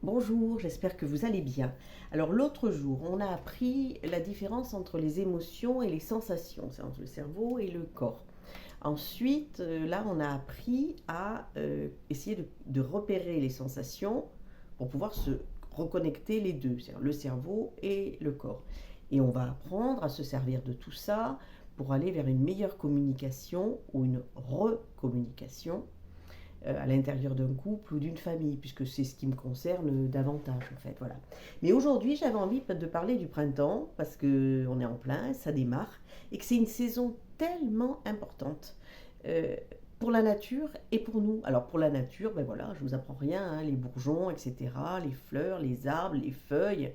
Bonjour, j'espère que vous allez bien. Alors l'autre jour, on a appris la différence entre les émotions et les sensations, c'est entre le cerveau et le corps. Ensuite, là, on a appris à essayer de repérer les sensations pour pouvoir se reconnecter les deux, c'est-à-dire le cerveau et le corps. Et on va apprendre à se servir de tout ça pour aller vers une meilleure communication ou une recommunication à l'intérieur d'un couple ou d'une famille, puisque c'est ce qui me concerne davantage en fait. Voilà. Mais aujourd'hui, j'avais envie de parler du printemps, parce qu'on est en plein, ça démarre, et que c'est une saison tellement importante. euh, pour la nature et pour nous. Alors pour la nature, ben voilà, je vous apprends rien, hein, les bourgeons, etc., les fleurs, les arbres, les feuilles,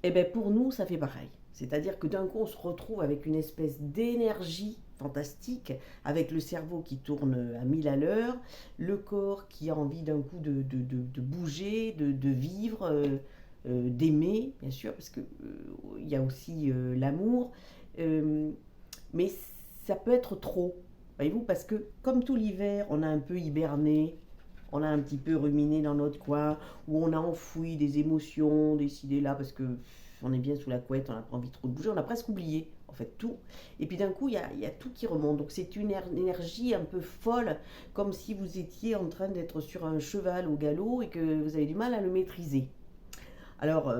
et bien pour nous, ça fait pareil. C'est-à-dire que d'un coup, on se retrouve avec une espèce d'énergie fantastique, avec le cerveau qui tourne à 1000 à l'heure, le corps qui a envie d'un coup de bouger, de vivre, d'aimer, bien sûr, parce qu'il y a aussi l'amour. Euh, mais ça peut être trop, voyez-vous, parce que comme tout l'hiver, on a un peu hiberné, on a un petit peu ruminé dans notre coin, où on a enfoui des émotions, des idées là, parce que on est bien sous la couette, on n'a pas envie trop de bouger, on a presque oublié en fait tout. Et puis d'un coup, il y a tout qui remonte. Donc c'est une énergie un peu folle, comme si vous étiez en train d'être sur un cheval au galop et que vous avez du mal à le maîtriser. Alors,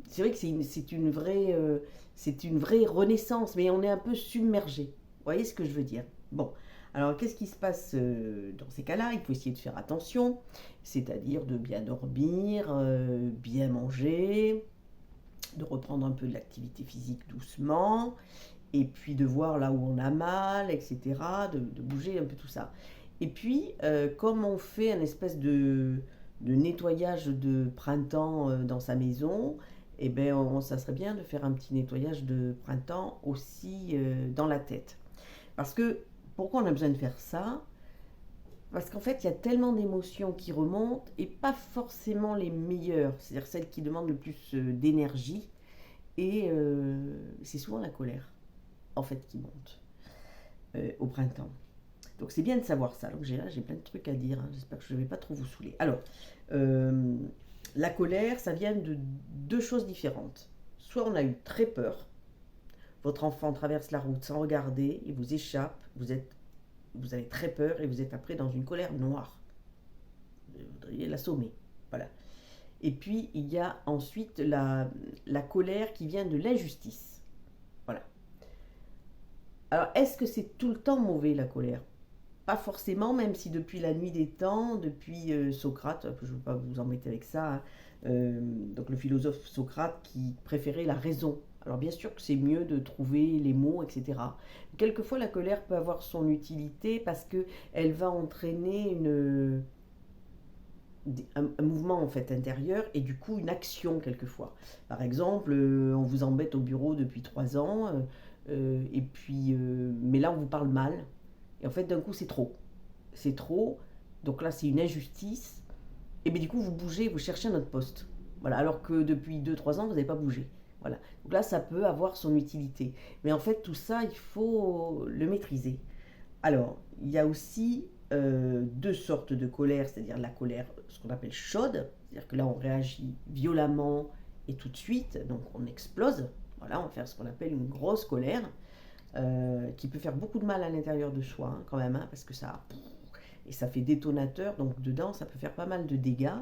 c'est vrai que c'est une vraie renaissance, mais on est un peu submergé. Vous voyez ce que je veux dire? Bon, alors qu'est-ce qui se passe dans ces cas-là? Il faut essayer de faire attention, c'est-à-dire de bien dormir, bien manger, de reprendre un peu de l'activité physique doucement, et puis de voir là où on a mal, etc., de bouger un peu tout ça. Et puis, comme on fait un espèce de nettoyage de printemps dans sa maison, eh ben, ça serait bien de faire un petit nettoyage de printemps aussi dans la tête. Parce que, pourquoi on a besoin de faire ça? Parce qu'en fait, il y a tellement d'émotions qui remontent et pas forcément les meilleures, c'est-à-dire celles qui demandent le plus d'énergie. Et c'est souvent la colère, en fait, qui monte au printemps. Donc c'est bien de savoir ça. Donc j'ai plein de trucs à dire, hein. J'espère que je ne vais pas trop vous saouler. Alors, euh, la colère, ça vient de deux choses différentes. Soit on a eu très peur, votre enfant traverse la route sans regarder, il vous échappe, vous avez très peur et vous êtes après dans une colère noire. Vous voudriez l'assommer. Voilà. Et puis il y a ensuite la colère qui vient de l'injustice. Voilà. Alors est-ce que c'est tout le temps mauvais la colère? Pas forcément, même si depuis la nuit des temps, depuis Socrate, je ne veux pas vous embêter avec ça, hein, donc le philosophe Socrate qui préférait la raison. Alors bien sûr que c'est mieux de trouver les mots, etc. Quelquefois la colère peut avoir son utilité parce que elle va entraîner un mouvement en fait intérieur et du coup une action quelquefois. Par exemple, on vous embête au bureau depuis 3 ans et puis mais là on vous parle mal et en fait d'un coup c'est trop, donc là c'est une injustice et bien du coup vous bougez, vous cherchez un autre poste. Voilà, alors que depuis 2 3 ans vous n'avez pas bougé. Voilà. Donc là ça peut avoir son utilité. Mais en fait tout ça il faut le maîtriser. Alors, il y a aussi deux sortes de colère, c'est-à-dire la colère, ce qu'on appelle chaude, c'est-à-dire que là on réagit violemment et tout de suite, donc on explose. Voilà, on va faire ce qu'on appelle une grosse colère, qui peut faire beaucoup de mal à l'intérieur de soi, hein, quand même, hein, parce que ça, et ça fait détonateur, donc dedans ça peut faire pas mal de dégâts,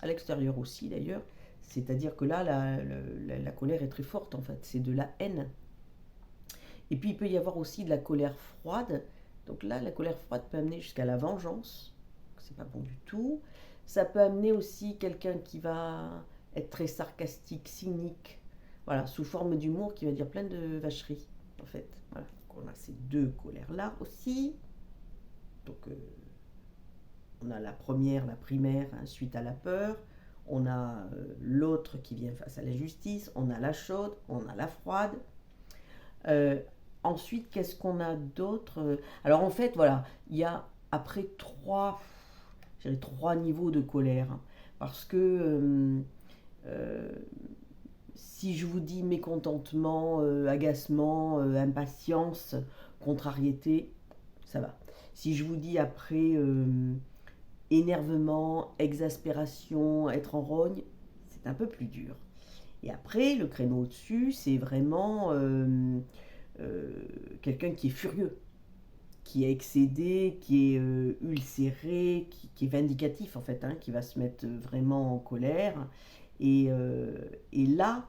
à l'extérieur aussi d'ailleurs. C'est-à-dire que là, la colère est très forte en fait, c'est de la haine. Et puis il peut y avoir aussi de la colère froide. Donc là, la colère froide peut amener jusqu'à la vengeance. C'est pas bon du tout. Ça peut amener aussi quelqu'un qui va être très sarcastique, cynique. Voilà, sous forme d'humour qui va dire plein de vacheries, en fait. Voilà. Donc on a ces deux colères-là aussi. Donc on a la première, la primaire, hein, suite à la peur. On a l'autre qui vient face à la justice. On a la chaude, on a la froide. Euh, Ensuite, qu'est-ce qu'on a d'autre? Alors en fait, voilà, il y a après trois niveaux de colère. Parce que euh, si je vous dis mécontentement, agacement, impatience, contrariété, ça va. Si je vous dis après énervement, exaspération, être en rogne, c'est un peu plus dur. Et après, le créneau au-dessus, c'est vraiment euh, quelqu'un qui est furieux, qui est excédé, qui est ulcéré, qui est vindicatif en fait, hein, qui va se mettre vraiment en colère. Et là,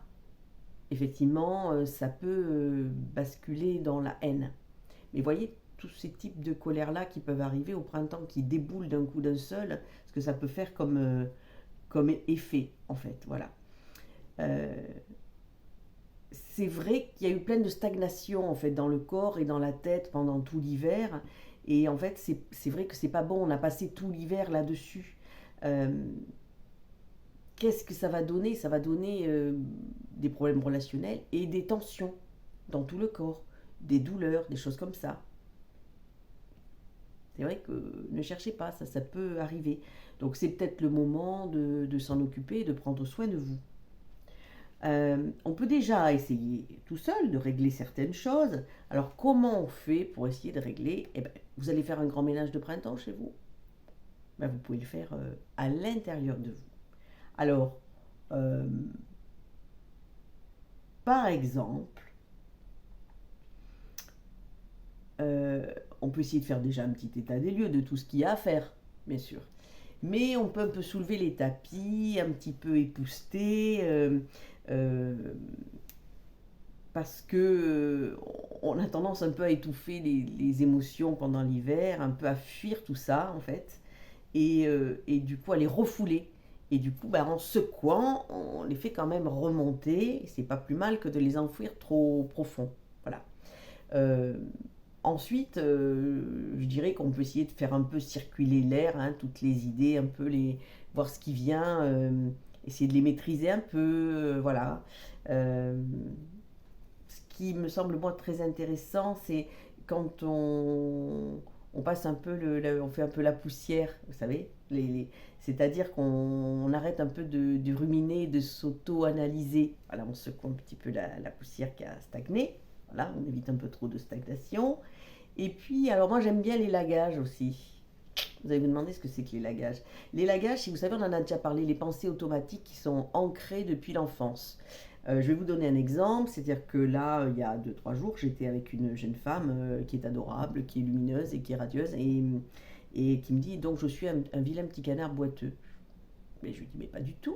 effectivement, ça peut basculer dans la haine. Mais voyez, tous ces types de colère-là qui peuvent arriver au printemps, qui déboulent d'un coup d'un seul, ce que ça peut faire comme effet, en fait. Voilà. Euh, c'est vrai qu'il y a eu plein de stagnation, en fait, dans le corps et dans la tête pendant tout l'hiver. Et en fait, c'est vrai que c'est pas bon. On a passé tout l'hiver là-dessus. Euh, Qu'est-ce que ça va donner? Ça va donner des problèmes relationnels et des tensions dans tout le corps, des douleurs, des choses comme ça. C'est vrai que ne cherchez pas, ça peut arriver. Donc c'est peut-être le moment de s'en occuper, de prendre soin de vous. On peut déjà essayer tout seul de régler certaines choses. Alors comment on fait pour essayer de régler? Eh ben, vous allez faire un grand ménage de printemps chez vous? Ben, vous pouvez le faire à l'intérieur de vous. Alors, euh, par exemple, euh, on peut essayer de faire déjà un petit état des lieux de tout ce qu'il y a à faire, bien sûr. Mais on peut un peu soulever les tapis, un petit peu épousseter, euh, parce que on a tendance un peu à étouffer les émotions pendant l'hiver, un peu à fuir tout ça en fait, et du coup à les refouler. Et du coup, bah, en secouant, on les fait quand même remonter. C'est pas plus mal que de les enfouir trop profond. Voilà. Euh, Ensuite, je dirais qu'on peut essayer de faire un peu circuler l'air, hein, toutes les idées, un peu voir ce qui vient, essayer de les maîtriser un peu, voilà. Euh, ce qui me semble moi très intéressant, c'est quand on passe un peu on fait un peu la poussière, vous savez, c'est-à-dire qu'on arrête un peu de ruminer, de s'auto-analyser. Voilà, on secoue un petit peu la poussière qui a stagné. Voilà, on évite un peu trop de stagnation. Et puis, alors moi j'aime bien les lagages aussi. Vous allez vous demander ce que c'est que les lagages. Les lagages, si vous savez, on en a déjà parlé, les pensées automatiques qui sont ancrées depuis l'enfance. Je vais vous donner un exemple, c'est-à-dire que là, il y a 2 3 jours, j'étais avec une jeune femme qui est adorable, qui est lumineuse et qui est radieuse, et qui me dit, donc je suis un vilain petit canard boiteux. Mais je lui dis, mais pas du tout.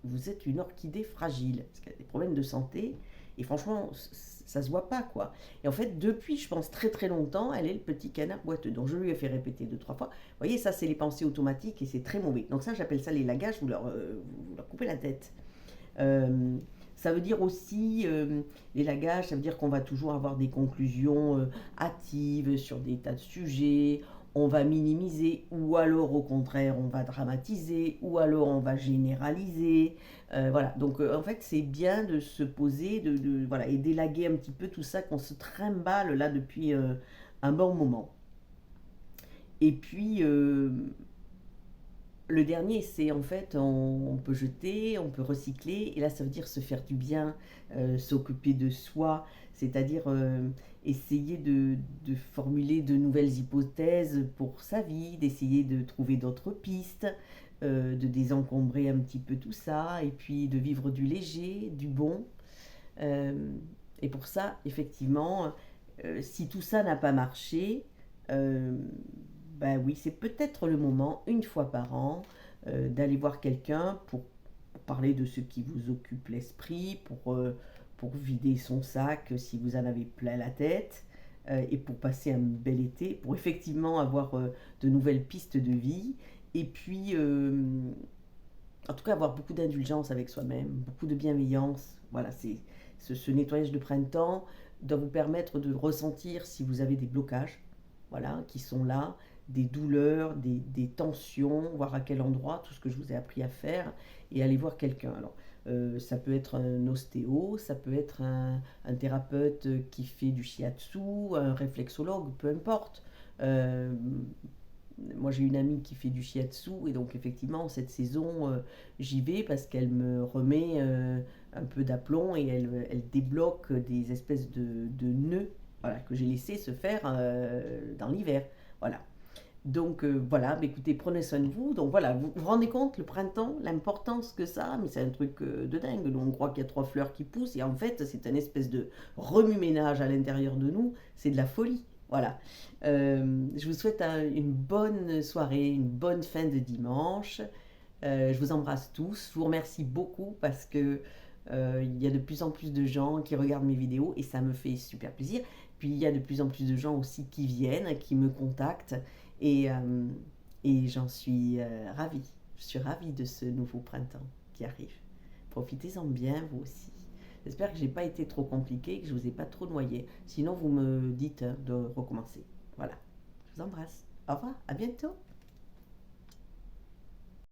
Vous êtes une orchidée fragile, parce qu'elle a des problèmes de santé, et franchement, ça se voit pas, quoi. Et en fait, depuis, je pense très très longtemps, elle est le petit canard boiteux. Donc je lui ai fait répéter 2 3 fois. Vous voyez, ça, c'est les pensées automatiques, et c'est très mauvais. Donc ça, j'appelle ça les lagages, vous leur coupez la tête. Euh, Ça veut dire aussi, les lagages, ça veut dire qu'on va toujours avoir des conclusions hâtives sur des tas de sujets, on va minimiser, ou alors au contraire, on va dramatiser, ou alors on va généraliser. Voilà, donc en fait, c'est bien de se poser, voilà, et d'élaguer un petit peu tout ça qu'on se trimballe là depuis un bon moment. Et puis, le dernier, c'est en fait, on peut jeter, on peut recycler, et là, ça veut dire se faire du bien, s'occuper de soi, c'est-à-dire essayer de formuler de nouvelles hypothèses pour sa vie, d'essayer de trouver d'autres pistes, de désencombrer un petit peu tout ça, et puis de vivre du léger, du bon. Euh, et pour ça, effectivement, si tout ça n'a pas marché, euh, ben oui, c'est peut-être le moment, une fois par an, d'aller voir quelqu'un pour parler de ce qui vous occupe l'esprit, pour vider son sac si vous en avez plein la tête, et pour passer un bel été, pour effectivement avoir de nouvelles pistes de vie, et puis en tout cas avoir beaucoup d'indulgence avec soi-même, beaucoup de bienveillance. Voilà, ce nettoyage de printemps doit vous permettre de ressentir si vous avez des blocages, voilà, qui sont là, des douleurs, des tensions, voir à quel endroit, tout ce que je vous ai appris à faire, et aller voir quelqu'un. Alors, ça peut être un ostéo, ça peut être un thérapeute qui fait du shiatsu, un réflexologue, peu importe. Euh, Moi j'ai une amie qui fait du shiatsu, et donc effectivement cette saison j'y vais parce qu'elle me remet un peu d'aplomb, et elle débloque des espèces de nœuds, voilà, que j'ai laissé se faire dans l'hiver. Voilà. Donc voilà, bah, écoutez, prenez soin de vous. Donc voilà, vous vous rendez compte, le printemps, l'importance que ça a, mais c'est un truc de dingue. Nous, on croit qu'il y a trois fleurs qui poussent, et en fait, c'est un espèce de remue-ménage à l'intérieur de nous. C'est de la folie. Voilà. Je vous souhaite une bonne soirée, une bonne fin de dimanche. Je vous embrasse tous. Je vous remercie beaucoup parce que il y a de plus en plus de gens qui regardent mes vidéos et ça me fait super plaisir. Puis il y a de plus en plus de gens aussi qui viennent, qui me contactent et, euh, et j'en suis ravie. Je suis ravie de ce nouveau printemps qui arrive. Profitez-en bien, vous aussi. J'espère que j'ai pas été trop compliqué, que je vous ai pas trop noyé. Sinon, vous me dites de recommencer. Voilà. Je vous embrasse. Au revoir. À bientôt.